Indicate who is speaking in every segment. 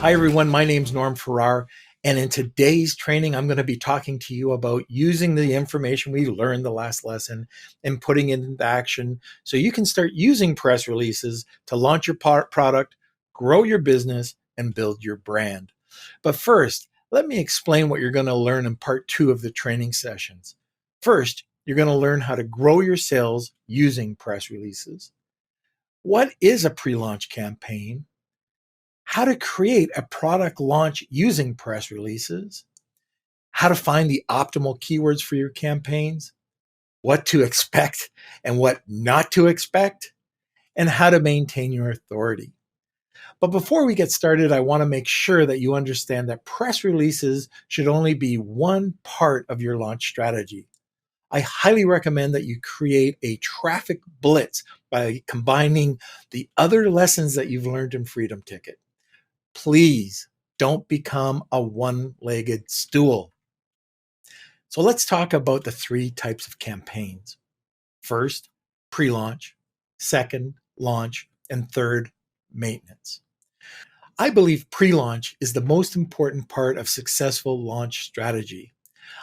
Speaker 1: Hi, everyone. My name's Norm Farrar. And in today's training, I'm going to be talking to you about using the information we learned the last lesson and putting it into action so you can start using press releases to launch your product, grow your business, and build your brand. But first, let me explain what you're going to learn in part 2 of the training sessions. First, you're going to learn how to grow your sales using press releases. What is a pre-launch campaign? How to create a product launch using press releases, how to find the optimal keywords for your campaigns, what to expect and what not to expect, and how to maintain your authority. But before we get started, I want to make sure that you understand that press releases should only be one part of your launch strategy. I highly recommend that you create a traffic blitz by combining the other lessons that you've learned in Freedom Ticket. Please don't become a one-legged stool. So let's talk about the 3 types of campaigns. First, pre-launch. Second, launch. And third, maintenance. I believe pre-launch is the most important part of successful launch strategy.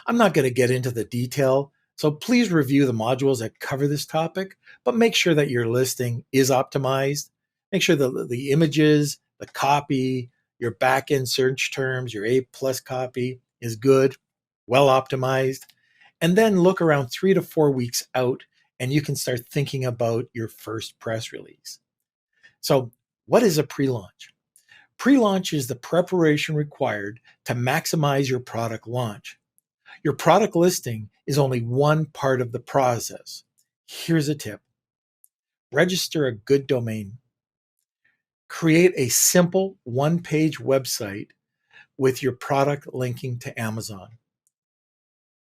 Speaker 1: I'm not going to get into the detail, so please review the modules that cover this topic, but make sure that your listing is optimized. Make sure that the images, the copy, your back-end search terms, your A+ copy is good, well optimized. And then look around 3 to 4 weeks out, and you can start thinking about your first press release. So, what is a pre-launch? Pre-launch is the preparation required to maximize your product launch. Your product listing is only one part of the process. Here's a tip. Register a good domain. Create a simple one-page website with your product linking to Amazon.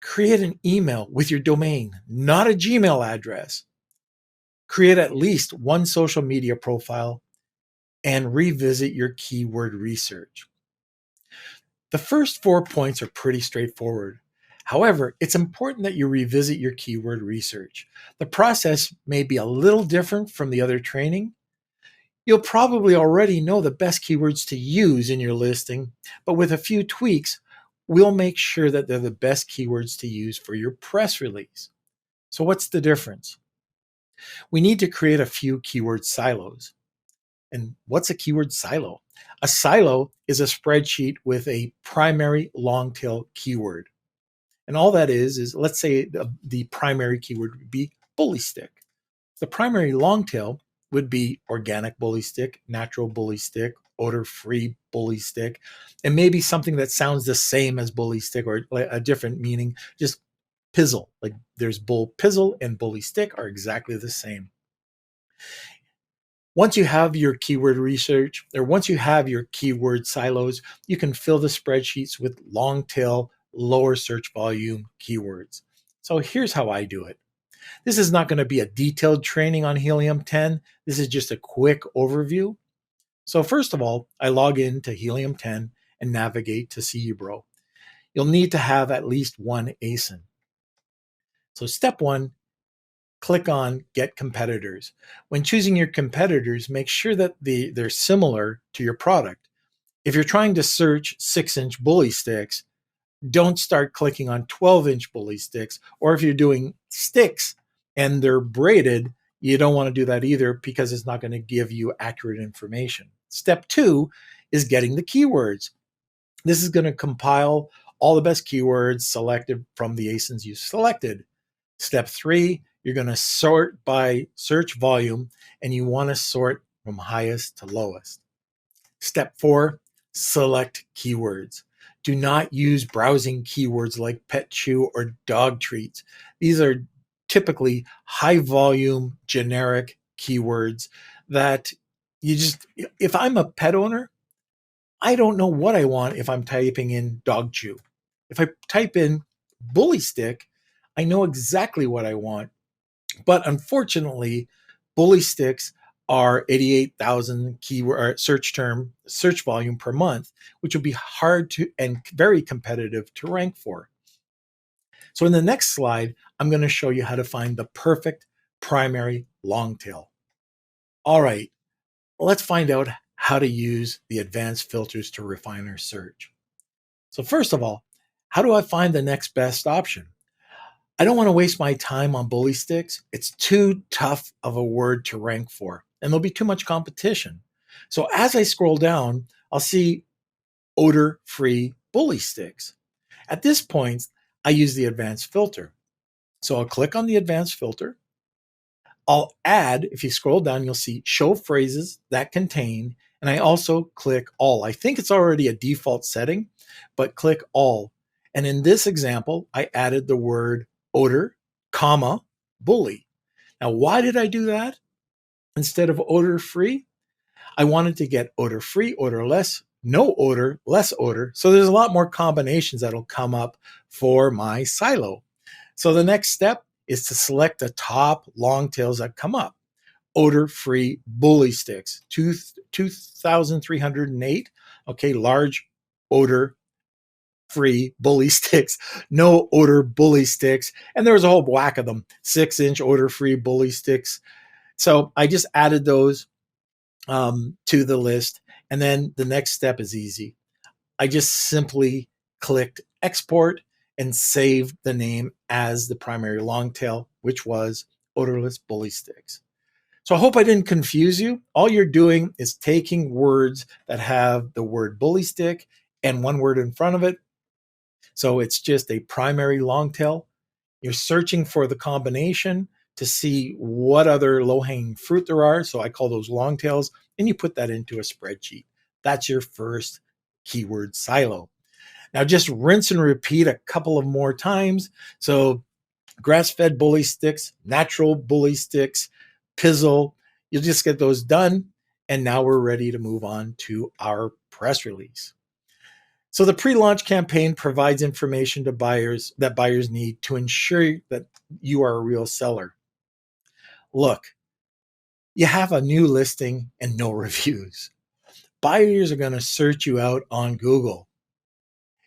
Speaker 1: Create an email with your domain, not a Gmail address. Create at least one social media profile and revisit your keyword research. The first 4 points are pretty straightforward. However, it's important that you revisit your keyword research. The process may be a little different from the other training. You'll probably already know the best keywords to use in your listing, but with a few tweaks, we'll make sure that they're the best keywords to use for your press release. So what's the difference? We need to create a few keyword silos. And what's a keyword silo? A silo is a spreadsheet with a primary long tail keyword. And all that is let's say the primary keyword would be bully stick. The primary long tail would be organic bully stick, natural bully stick, odor-free bully stick, and maybe something that sounds the same as bully stick or a different meaning, just pizzle. Like there's bull pizzle and bully stick are exactly the same. Once you have your keyword research, or once you have your keyword silos, you can fill the spreadsheets with long tail, lower search volume keywords. So here's how I do it. This is not going to be a detailed training on Helium 10. This is just a quick overview. So first of all, I log into Helium 10 and navigate to CUBRO. You'll need to have at least one ASIN. So step 1, click on Get Competitors. When choosing your competitors, make sure that they're similar to your product. If you're trying to search 6-inch bully sticks, don't start clicking on 12-inch bully sticks. Or if you're doing sticks and they're braided, you don't want to do that either because it's not going to give you accurate information. Step 2 is getting the keywords. This is going to compile all the best keywords selected from the ASINs you selected. Step 3, you're going to sort by search volume, and you want to sort from highest to lowest. Step 4, select keywords. Do not use browsing keywords like pet chew or dog treats. These are typically high volume, generic keywords that if I'm a pet owner, I don't know what I want if I'm typing in dog chew. If I type in bully stick, I know exactly what I want. But unfortunately, bully sticks are 88,000 keyword search volume per month, which would be hard to and very competitive to rank for. So in the next slide, I'm going to show you how to find the perfect primary long tail. All right, let's find out how to use the advanced filters to refine our search. So first of all, how do I find the next best option? I don't want to waste my time on bully sticks. It's too tough of a word to rank for, and there'll be too much competition. So as I scroll down, I'll see odor-free bully sticks. At this point, I use the advanced filter. So I'll click on the advanced filter. I'll add, if you scroll down, you'll see show phrases that contain, and I also click all. I think it's already a default setting, but click all. And in this example, I added the word odor, comma, bully. Now, why did I do that instead of odor free? I wanted to get odor free, odorless, no odor, less odor. So there's a lot more combinations that'll come up for my silo. So the next step is to select the top long tails that come up. Odor-free bully sticks, 2,308. Okay, large odor-free bully sticks, no odor bully sticks. And there was a whole whack of them, 6-inch odor-free bully sticks. So I just added those to the list. And then the next step is easy. I just simply clicked export and saved the name as the primary long tail, which was odorless bully sticks. So I hope I didn't confuse you. All you're doing is taking words that have the word bully stick and one word in front of it. So it's just a primary long tail. You're searching for the combination to see what other low-hanging fruit there are. So I call those long tails, and you put that into a spreadsheet. That's your first keyword silo. Now just rinse and repeat a couple of more times. So grass-fed bully sticks, natural bully sticks, pizzle, you'll just get those done. And now we're ready to move on to our press release. So the pre-launch campaign provides information to buyers that buyers need to ensure that you are a real seller. Look, you have a new listing and no reviews. Buyers are going to search you out on Google.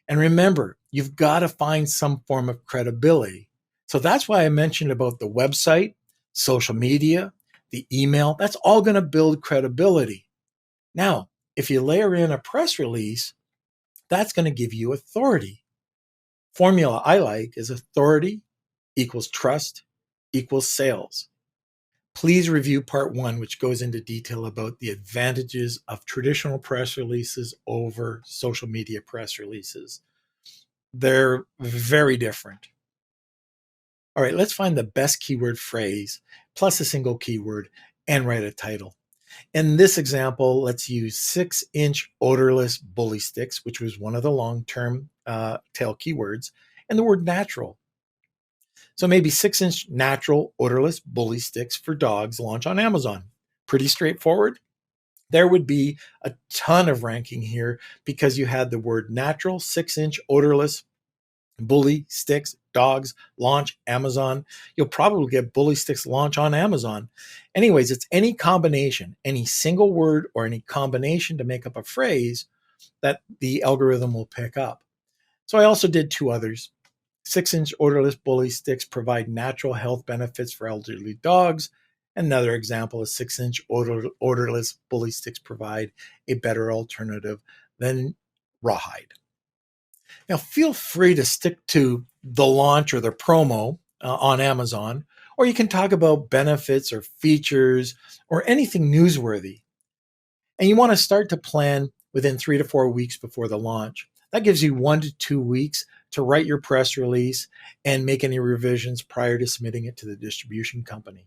Speaker 1: And remember, you've got to find some form of credibility. So that's why I mentioned about the website, social media, the email. That's all going to build credibility. Now, if you layer in a press release, that's going to give you authority. Formula I like is authority equals trust equals sales. Please review part 1, which goes into detail about the advantages of traditional press releases over social media press releases. They're very different. All right, let's find the best keyword phrase plus a single keyword and write a title. In this example, let's use 6-inch odorless bully sticks, which was one of the long-term tail keywords, and the word natural. So maybe 6-inch natural odorless bully sticks for dogs launch on Amazon. Pretty straightforward. There would be a ton of ranking here because you had the word natural, 6-inch odorless bully sticks, dogs launch Amazon. You'll probably get bully sticks launch on Amazon. Anyways, it's any combination, any single word or any combination to make up a phrase that the algorithm will pick up. So I also did 2 others. 6-inch odorless bully sticks provide natural health benefits for elderly dogs. Another example is 6-inch odorless bully sticks provide a better alternative than rawhide. Now, feel free to stick to the launch or the promo on Amazon, or you can talk about benefits or features or anything newsworthy. And you want to start to plan within 3 to 4 weeks before the launch. That gives you 1 to 2 weeks to write your press release and make any revisions prior to submitting it to the distribution company.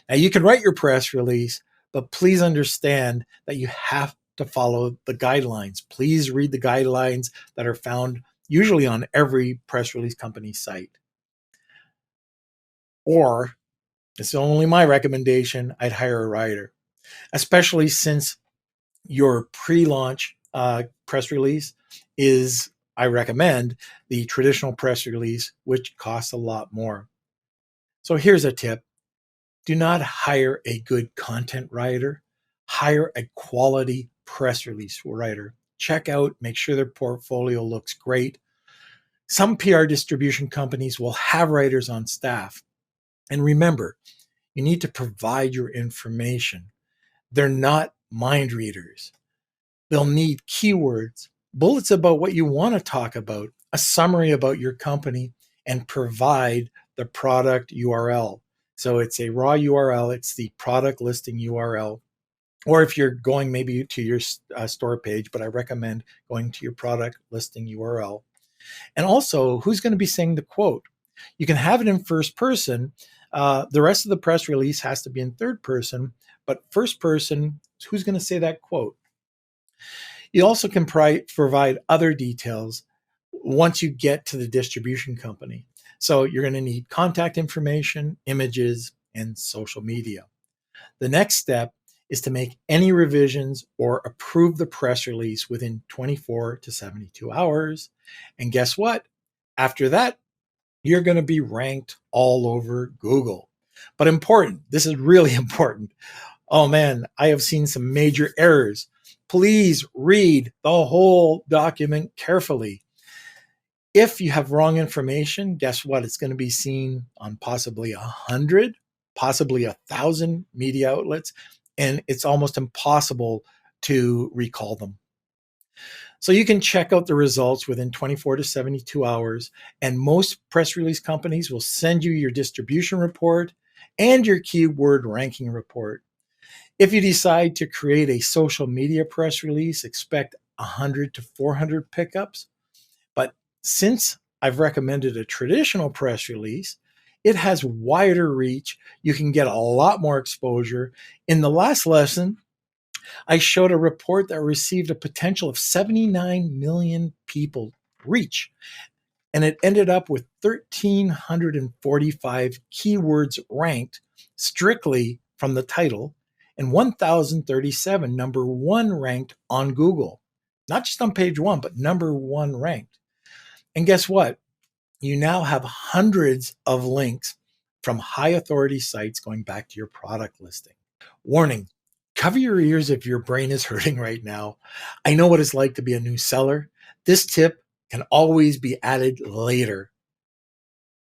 Speaker 1: Now, you can write your press release, but please understand that you have to follow the guidelines. Please read the guidelines that are found usually on every press release company site. Or, it's only my recommendation, I'd hire a writer, especially since your pre-launch press release is, I recommend, the traditional press release, which costs a lot more. So here's a tip. Do not hire a good content writer. Hire a quality press release writer. Check out, make sure their portfolio looks great. Some PR distribution companies will have writers on staff. And remember, you need to provide your information. They're not mind readers. They'll need keywords, bullets about what you want to talk about, a summary about your company, and provide the product URL. So it's a raw URL, it's the product listing URL. Or if you're going maybe to your store page, but I recommend going to your product listing URL. And also, who's going to be saying the quote? You can have it in first person. The rest of the press release has to be in third person, but first person, who's going to say that quote? You also can provide other details once you get to the distribution company. So you're going to need contact information, images, and social media. The next step is to make any revisions or approve the press release within 24 to 72 hours. And guess what? After that, you're going to be ranked all over Google. But important, this is really important. Oh man, I have seen some major errors. Please read the whole document carefully. If you have wrong information, guess what? It's going to be seen on possibly 100, possibly 1,000 media outlets, and it's almost impossible to recall them. So you can check out the results within 24 to 72 hours, and most press release companies will send you your distribution report and your keyword ranking report. If you decide to create a social media press release, expect 100 to 400 pickups. But since I've recommended a traditional press release, it has wider reach. You can get a lot more exposure. In the last lesson, I showed a report that received a potential of 79 million people reach, and it ended up with 1,345 keywords ranked strictly from the title and 1,037 number one ranked on Google. Not just on page one, but number one ranked. And guess what? You now have hundreds of links from high authority sites going back to your product listing. Warning, cover your ears if your brain is hurting right now. I know what it's like to be a new seller. This tip can always be added later.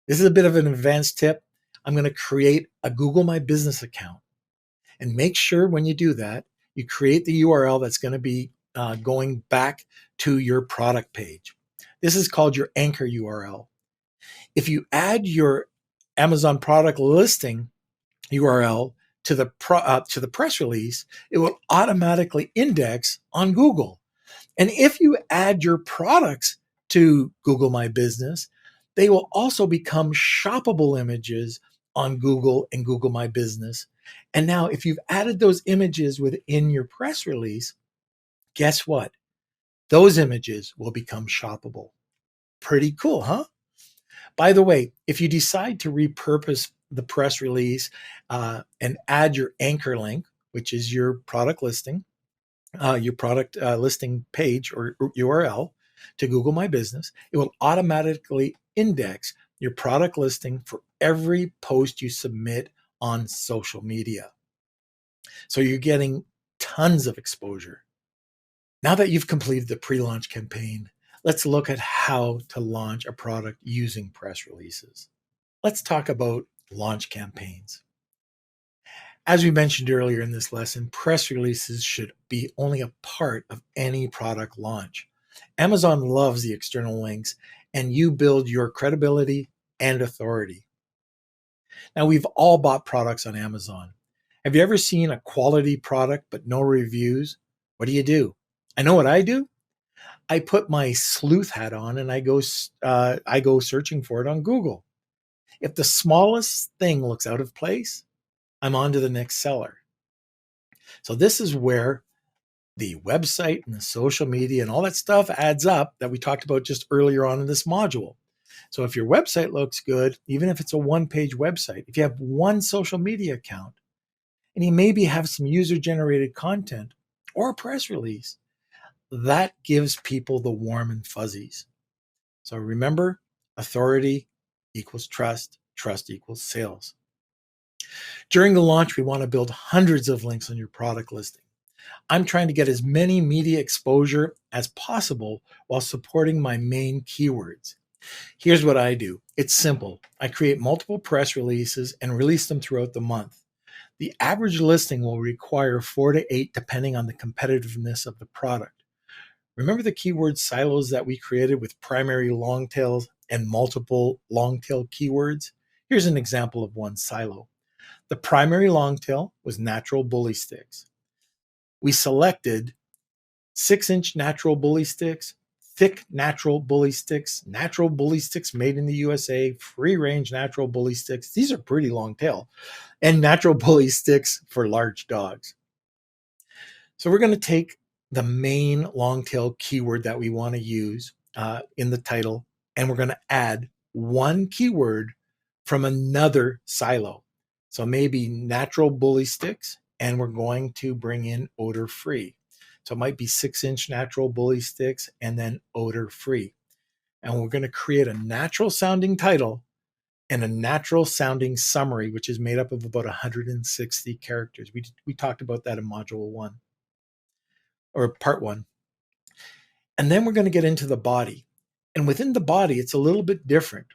Speaker 1: This is a bit of an advanced tip. I'm going to create a Google My Business account. And make sure when you do that, you create the URL that's going to be going back to your product page. This is called your anchor URL. If you add your Amazon product listing URL to the press release, it will automatically index on Google. And if you add your products to Google My Business, they will also become shoppable images on Google and Google My Business. And now, if you've added those images within your press release, guess what? Those images will become shoppable. Pretty cool, huh? By the way, if you decide to repurpose the press release and add your anchor link, which is your product listing, listing page or URL to Google My Business, it will automatically index your product listing for every post you submit on social media. So you're getting tons of exposure. Now that you've completed the pre-launch campaign, let's look at how to launch a product using press releases. Let's talk about launch campaigns. As we mentioned earlier in this lesson, press releases should be only a part of any product launch. Amazon loves the external links, and you build your credibility and authority. Now, we've all bought products on Amazon. Have you ever seen a quality product but no reviews? What do? I know what I do. I put my sleuth hat on and I go searching for it on Google. If the smallest thing looks out of place, I'm on to the next seller. So this is where the website and the social media and all that stuff adds up that we talked about just earlier on in this module. So if your website looks good, even if it's a one-page website, if you have one social media account, and you maybe have some user-generated content or a press release, that gives people the warm and fuzzies. So remember, authority equals trust, trust equals sales. During the launch, we want to build hundreds of links on your product listing. I'm trying to get as many media exposure as possible while supporting my main keywords. Here's what I do. It's simple. I create multiple press releases and release them throughout the month. The average listing will require 4 to 8 depending on the competitiveness of the product. Remember the keyword silos that we created with primary long tails and multiple long tail keywords? Here's an example of one silo. The primary long tail was natural bully sticks. We selected 6-inch natural bully sticks, thick natural bully sticks made in the USA, free range natural bully sticks. These are pretty long tail, and natural bully sticks for large dogs. So we're going to take the main long tail keyword that we want to use in the title, and we're going to add one keyword from another silo. So maybe natural bully sticks, and we're going to bring in odor free. So it might be 6-inch natural bully sticks and then odor free. And we're going to create a natural sounding title and a natural sounding summary, which is made up of about 160 characters. We talked about that in module 1 or part 1. And then we're going to get into the body. And within the body, it's a little bit different.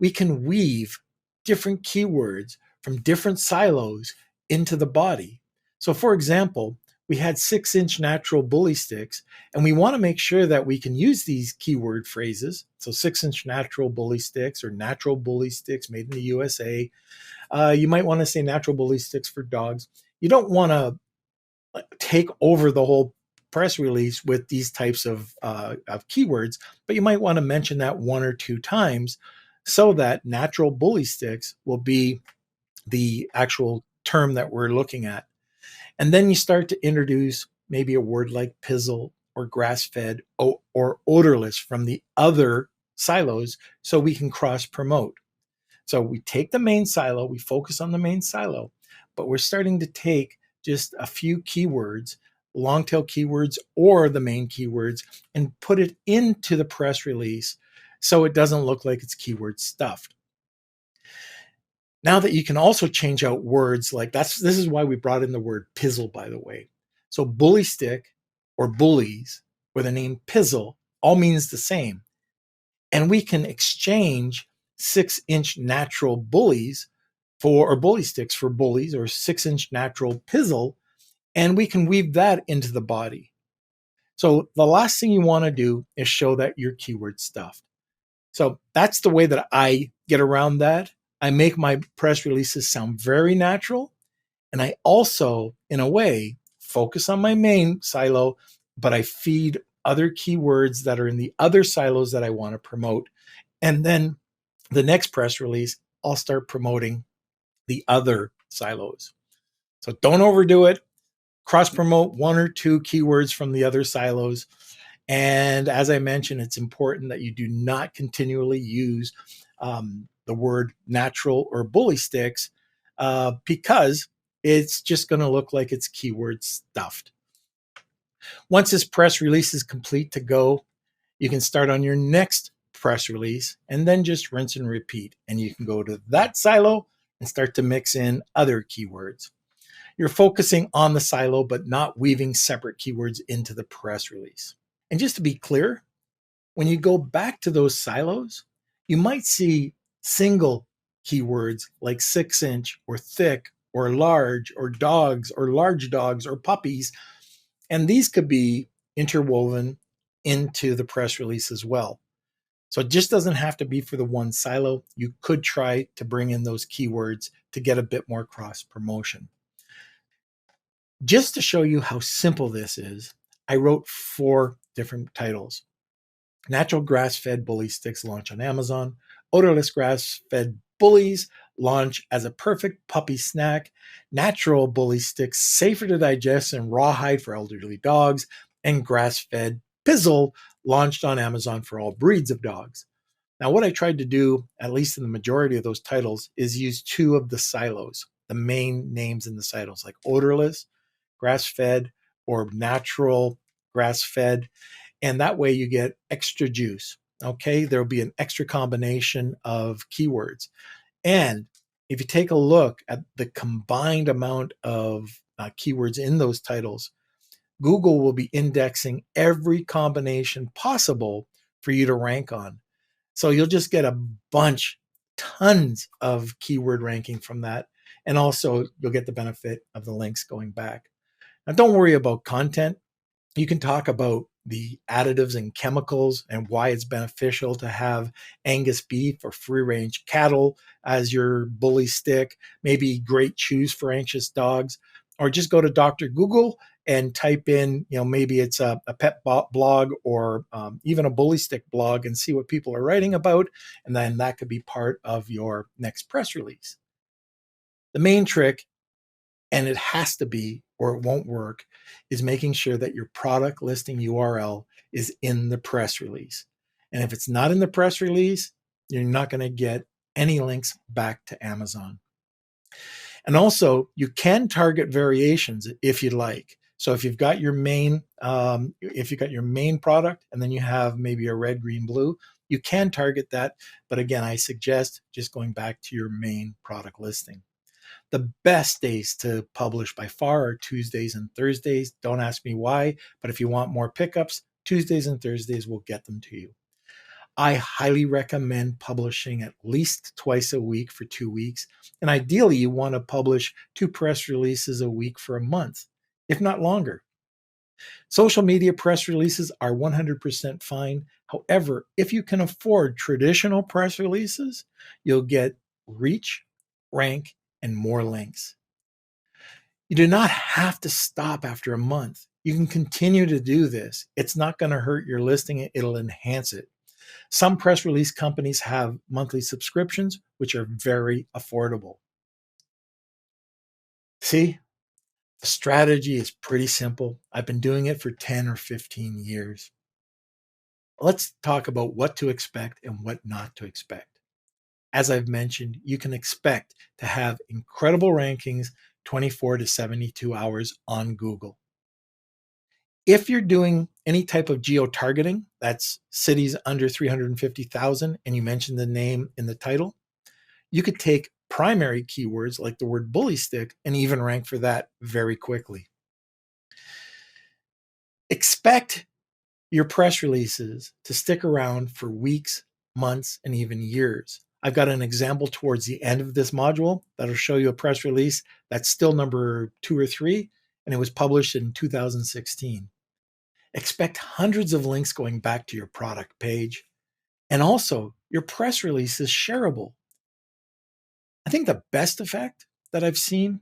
Speaker 1: We can weave different keywords from different silos into the body. So for example, we had 6-inch natural bully sticks, and we want to make sure that we can use these keyword phrases. So 6-inch natural bully sticks or natural bully sticks made in the USA. You might want to say natural bully sticks for dogs. You don't want to take over the whole press release with these types of keywords, but you might want to mention that 1 or 2 times so that natural bully sticks will be the actual term that we're looking at. And then you start to introduce maybe a word like pizzle or grass-fed or odorless from the other silos so we can cross-promote. So we take the main silo, we focus on the main silo, but we're starting to take just a few keywords, long tail keywords or the main keywords, and put it into the press release so it doesn't look like it's keyword stuffed. Now that you can also change out words like this is why we brought in the word pizzle, by the way. So bully stick or bullies or the name pizzle all means the same. And we can exchange 6-inch natural bullies or bully sticks for bullies or 6-inch natural pizzle, and we can weave that into the body. So the last thing you want to do is show that your keyword stuffed. So that's the way that I get around that. I make my press releases sound very natural. And I also, in a way, focus on my main silo, but I feed other keywords that are in the other silos that I want to promote. And then the next press release, I'll start promoting the other silos. So don't overdo it. Cross promote 1 or 2 keywords from the other silos. And as I mentioned, it's important that you do not continually use the word natural or bully sticks because it's just going to look like it's keyword stuffed. Once this press release is complete to go, you can start on your next press release and then just rinse and repeat. And you can go to that silo and start to mix in other keywords. You're focusing on the silo, but not weaving separate keywords into the press release. And just to be clear, when you go back to those silos, you might see single keywords like 6-inch or thick or large or dogs or large dogs or puppies. And these could be interwoven into the press release as well. So it just doesn't have to be for the one silo. You could try to bring in those keywords to get a bit more cross promotion. Just to show you how simple this is, I wrote 4 different titles. Natural grass-fed bully sticks launch on Amazon. Odorless grass-fed bullies launch as a perfect puppy snack. Natural bully sticks safer to digest and rawhide for elderly dogs. And grass-fed pizzle launched on Amazon for all breeds of dogs. Now, what I tried to do, at least in the majority of those titles, is use 2 of the silos, the main names in the silos, like odorless, grass-fed, or natural grass-fed. And that way you get extra juice. Okay, there'll be an extra combination of keywords. And if you take a look at the combined amount of keywords in those titles, Google will be indexing every combination possible for you to rank on. So you'll just get a bunch, tons of keyword ranking from that. And also, you'll get the benefit of the links going back. Now, don't worry about content. You can talk about the additives and chemicals and why it's beneficial to have Angus beef or free range cattle as your bully stick, maybe great chews for anxious dogs, or just go to Dr. Google and type in, maybe it's a pet blog or even a bully stick blog and see what people are writing about. And then that could be part of your next press release. The main trick, and it has to be or it won't work, is making sure that your product listing URL is in the press release. And if it's not in the press release, you're not going to get any links back to Amazon. And also, you can target variations if you'd like. So if you've got your main, product, and then you have maybe a red, green, blue, you can target that. But again, I suggest just going back to your main product listing. The best days to publish by far are Tuesdays and Thursdays. Don't ask me why, but if you want more pickups, Tuesdays and Thursdays will get them to you. I highly recommend publishing at least twice a week for 2 weeks. And ideally, you want to publish 2 press releases a week for a month, if not longer. Social media press releases are 100% fine. However, if you can afford traditional press releases, you'll get reach, rank, and more links. You do not have to stop after a month. You can continue to do this. It's not going to hurt your listing, it'll enhance it. Some press release companies have monthly subscriptions, which are very affordable. See, the strategy is pretty simple. I've been doing it for 10 or 15 years. Let's talk about what to expect and what not to expect. As I've mentioned, you can expect to have incredible rankings 24 to 72 hours on Google. If you're doing any type of geo-targeting, that's cities under 350,000, and you mentioned the name in the title, you could take primary keywords like the word bully stick and even rank for that very quickly. Expect your press releases to stick around for weeks, months, and even years. I've got an example towards the end of this module that'll show you a press release that's still number 2 or 3, and it was published in 2016. Expect hundreds of links going back to your product page. And also, your press release is shareable. I think the best effect that I've seen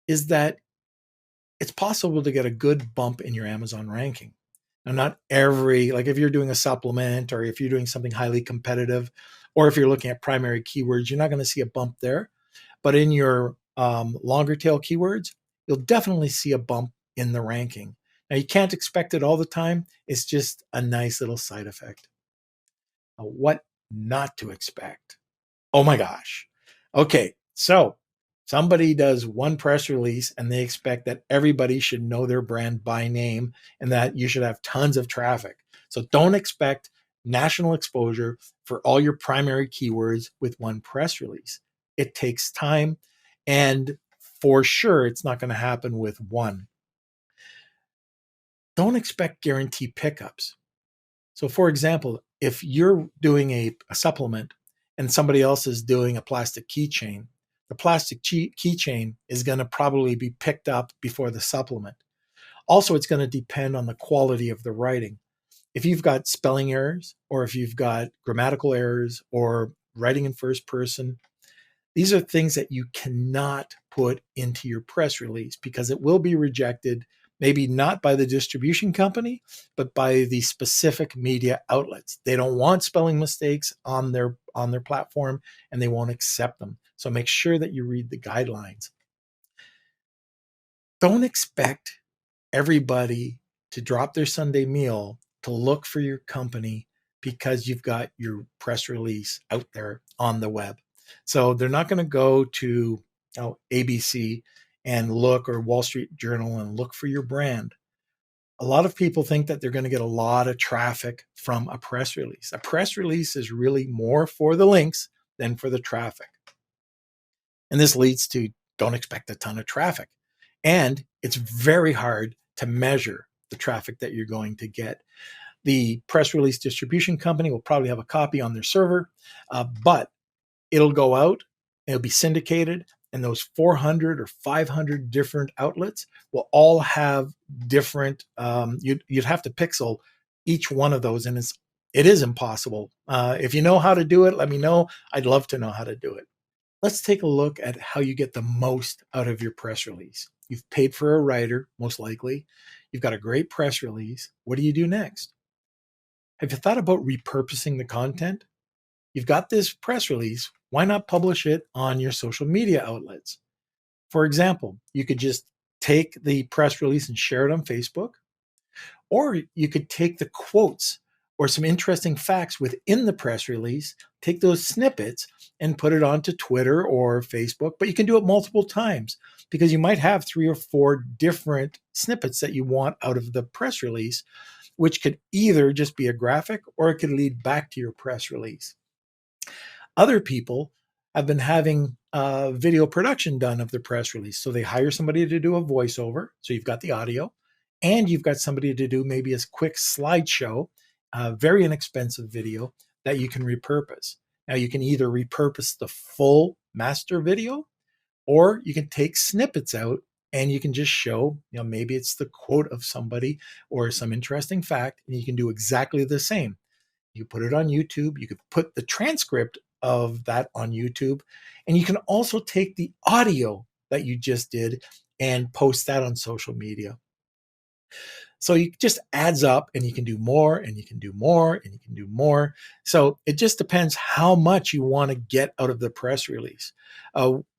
Speaker 1: is that it's possible to get a good bump in your Amazon ranking. Now, not every, like if you're doing a supplement or if you're doing something highly competitive, or if you're looking at primary keywords, you're not going to see a bump there. But in your longer tail keywords, you'll definitely see a bump in the ranking. Now, you can't expect it all the time. It's just a nice little side effect. Now, what not to expect? Oh my gosh. Okay, so somebody does one press release and they expect that everybody should know their brand by name and that you should have tons of traffic. So don't expect national exposure for all your primary keywords with one press release. It takes time, and for sure, it's not going to happen with one. Don't expect guaranteed pickups. So, for example, if you're doing a supplement and somebody else is doing a plastic keychain, the plastic keychain is going to probably be picked up before the supplement. Also, it's going to depend on the quality of the writing. If you've got spelling errors, or if you've got grammatical errors, or writing in first person, these are things that you cannot put into your press release because it will be rejected, maybe not by the distribution company, but by the specific media outlets. They don't want spelling mistakes on their platform, and they won't accept them. So make sure that you read the guidelines. Don't expect everybody to drop their Sunday meal to look for your company because you've got your press release out there on the web. So they're not going to go to ABC and look, or Wall Street Journal, and look for your brand. A lot of people think that they're going to get a lot of traffic from a press release. A press release is really more for the links than for the traffic. And this leads to don't expect a ton of traffic. And it's very hard to measure the traffic that you're going to get. The press release distribution company will probably have a copy on their server, but it'll go out, it'll be syndicated, and those 400 or 500 different outlets will all have different, you'd have to pixel each one of those, and it is impossible. If you know how to do it, let me know. I'd love to know how to do it. Let's take a look at how you get the most out of your press release. You've paid for a writer, most likely. You've got a great press release. What do you do next? Have you thought about repurposing the content? You've got this press release. Why not publish it on your social media outlets? For example, you could just take the press release and share it on Facebook, or you could take the quotes or some interesting facts within the press release, take those snippets and put it onto Twitter or Facebook, but you can do it multiple times because you might have 3 or 4 different snippets that you want out of the press release, which could either just be a graphic or it could lead back to your press release. Other people have been having video production done of the press release. So they hire somebody to do a voiceover. So you've got the audio, and you've got somebody to do maybe a quick slideshow, very inexpensive video that you can repurpose. Now you can either repurpose the full master video, or you can take snippets out and you can just show, maybe it's the quote of somebody or some interesting fact, and you can do exactly the same. You put it on YouTube. You could put the transcript of that on YouTube. And you can also take the audio that you just did and post that on social media. So it just adds up, and you can do more and you can do more and you can do more. So it just depends how much you want to get out of the press release.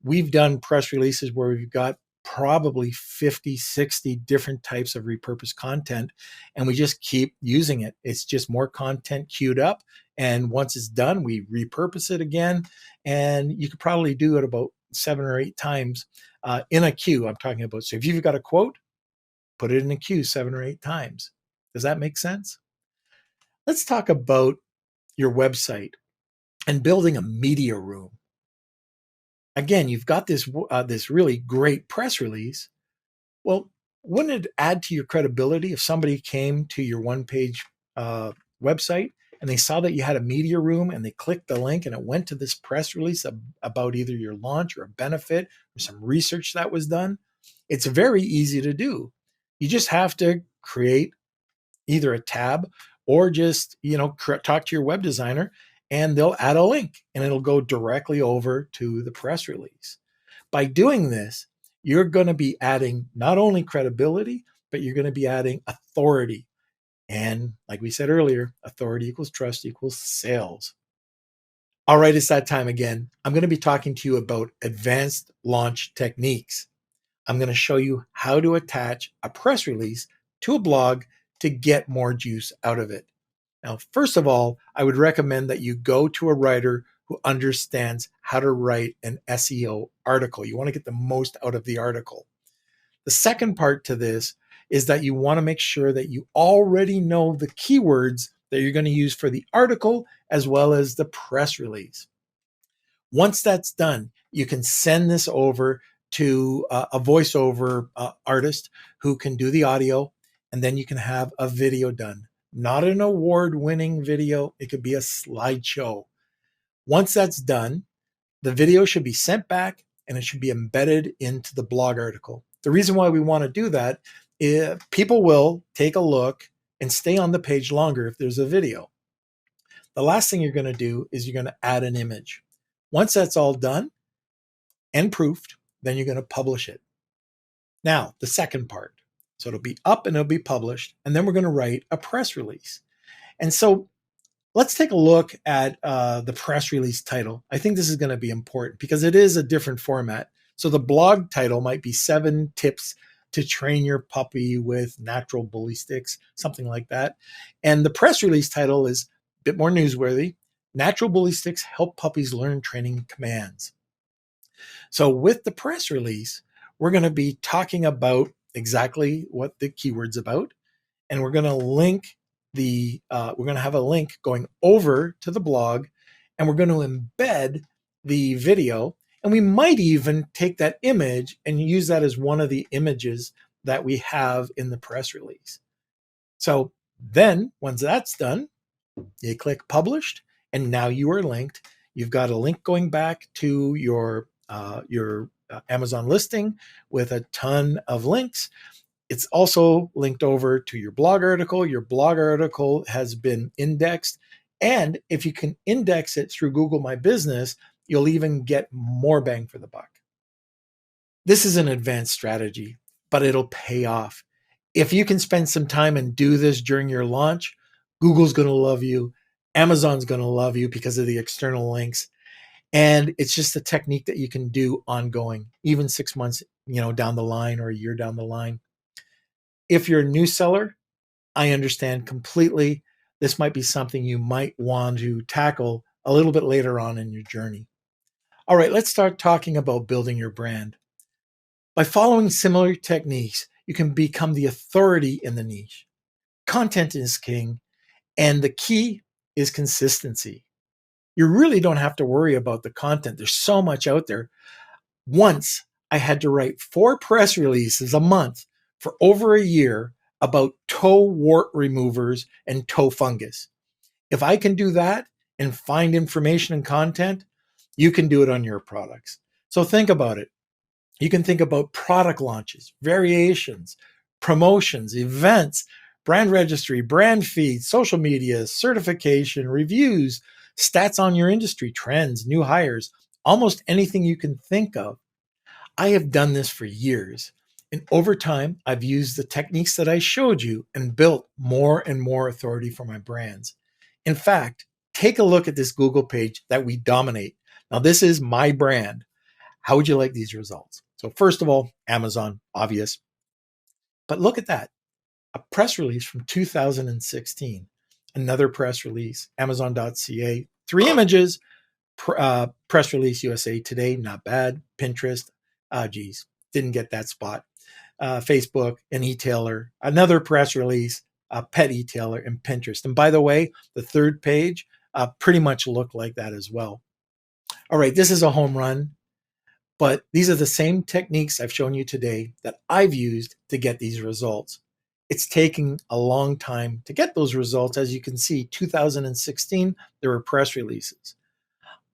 Speaker 1: We've done press releases where we've got probably 50, 60 different types of repurposed content, and we just keep using it. It's just more content queued up. And once it's done, we repurpose it again. And you could probably do it about 7 or 8 times in a queue. I'm talking about. So if you've got a quote, put it in a queue 7 or 8 times. Does that make sense? Let's talk about your website and building a media room. Again, you've got this really great press release. Well, wouldn't it add to your credibility if somebody came to your one-page website and they saw that you had a media room and they clicked the link and it went to this press release about either your launch or a benefit or some research that was done? It's very easy to do. You just have to create either a tab or just, talk to your web designer and they'll add a link and it'll go directly over to the press release. By doing this, you're going to be adding not only credibility, but you're going to be adding authority. And like we said earlier, authority equals trust equals sales. All right, it's that time again. I'm going to be talking to you about advanced launch techniques. I'm going to show you how to attach a press release to a blog to get more juice out of it. Now, first of all, I would recommend that you go to a writer who understands how to write an SEO article. You want to get the most out of the article. The second part to this is that you want to make sure that you already know the keywords that you're going to use for the article as well as the press release. Once that's done, you can send this over to a voiceover artist who can do the audio, and then you can have a video done. Not an award-winning video. It could be a slideshow. Once that's done, the video should be sent back and it should be embedded into the blog article. The reason why we want to do that is people will take a look and stay on the page longer if there's a video. The last thing you're going to do is you're going to add an image. Once that's all done and proofed, then you're going to publish it. Now, the second part. So it'll be up and it'll be published, and then we're going to write a press release. And so let's take a look at the press release title. I think this is going to be important because it is a different format. So the blog title might be 7 tips to train your puppy with natural bully sticks, something like that. And the press release title is a bit more newsworthy. Natural bully sticks help puppies learn training commands. So with the press release, we're going to be talking about exactly what the keyword's about. And we're going to link we're going to have a link going over to the blog, and we're going to embed the video. And we might even take that image and use that as one of the images that we have in the press release. So then once that's done, you click published, and now you are linked. You've got a link going back to your your Amazon listing with a ton of links. It's also linked over to your blog article. Your blog article has been indexed. And if you can index it through Google My Business, you'll even get more bang for the buck. This is an advanced strategy, but it'll pay off. If you can spend some time and do this during your launch, Google's going to love you. Amazon's going to love you because of the external links. And it's just a technique that you can do ongoing, even 6 months, down the line or a year down the line. If you're a new seller, I understand completely. This might be something you might want to tackle a little bit later on in your journey. All right, let's start talking about building your brand. By following similar techniques, you can become the authority in the niche. Content is king, and the key is consistency. You really don't have to worry about the content. There's so much out there. Once I had to write 4 press releases a month for over a year about toe wart removers and toe fungus. If I can do that and find information and content, you can do it on your products. So think about it. You can think about product launches, variations, promotions, events, brand registry, brand feeds, social media, certification, reviews, stats on your industry, trends, new hires, almost anything you can think of. I have done this for years. And over time, I've used the techniques that I showed you and built more and more authority for my brands. In fact, take a look at this Google page that we dominate. Now, this is my brand. How would you like these results? So first of all, Amazon, obvious. But look at that. A press release from 2016. Another press release, Amazon.ca. 3 images, press release USA Today, not bad. Pinterest, didn't get that spot. Facebook, an e-tailer. Another press release, a pet e-tailer, and Pinterest. And by the way, the third page pretty much looked like that as well. All right, this is a home run. But these are the same techniques I've shown you today that I've used to get these results. It's taking a long time to get those results. As you can see, 2016, there were press releases.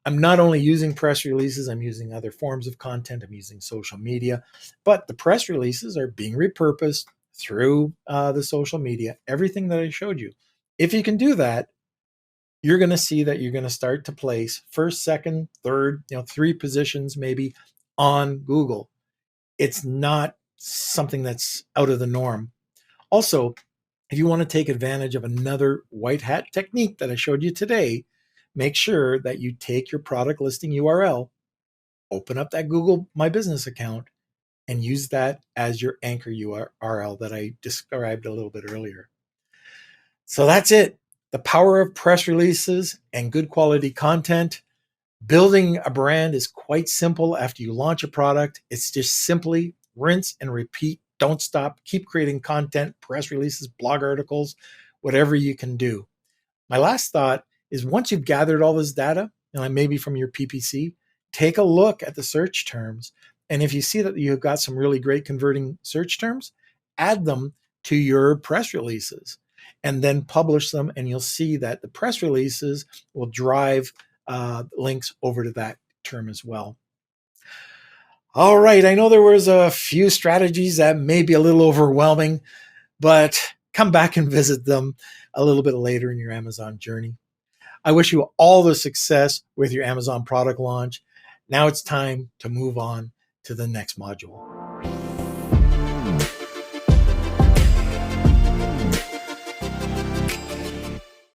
Speaker 1: I'm not only using press releases, I'm using other forms of content. I'm using social media, but the press releases are being repurposed through the social media, everything that I showed you. If you can do that, you're going to see that you're going to start to place first, second, third, 3 positions maybe on Google. It's not something that's out of the norm. Also, if you want to take advantage of another white hat technique that I showed you today, make sure that you take your product listing URL, open up that Google My Business account, and use that as your anchor URL that I described a little bit earlier. So that's it. The power of press releases and good quality content. Building a brand is quite simple after you launch a product. It's just simply rinse and repeat. Don't stop. Keep creating content, press releases, blog articles, whatever you can do. My last thought is once you've gathered all this data, maybe from your PPC, take a look at the search terms. And if you see that you've got some really great converting search terms, add them to your press releases and then publish them. And you'll see that the press releases will drive links over to that term as well. All right, I know there was a few strategies that may be a little overwhelming, but come back and visit them a little bit later in your Amazon journey. I wish you all the success with your Amazon product launch. Now it's time to move on to the next module.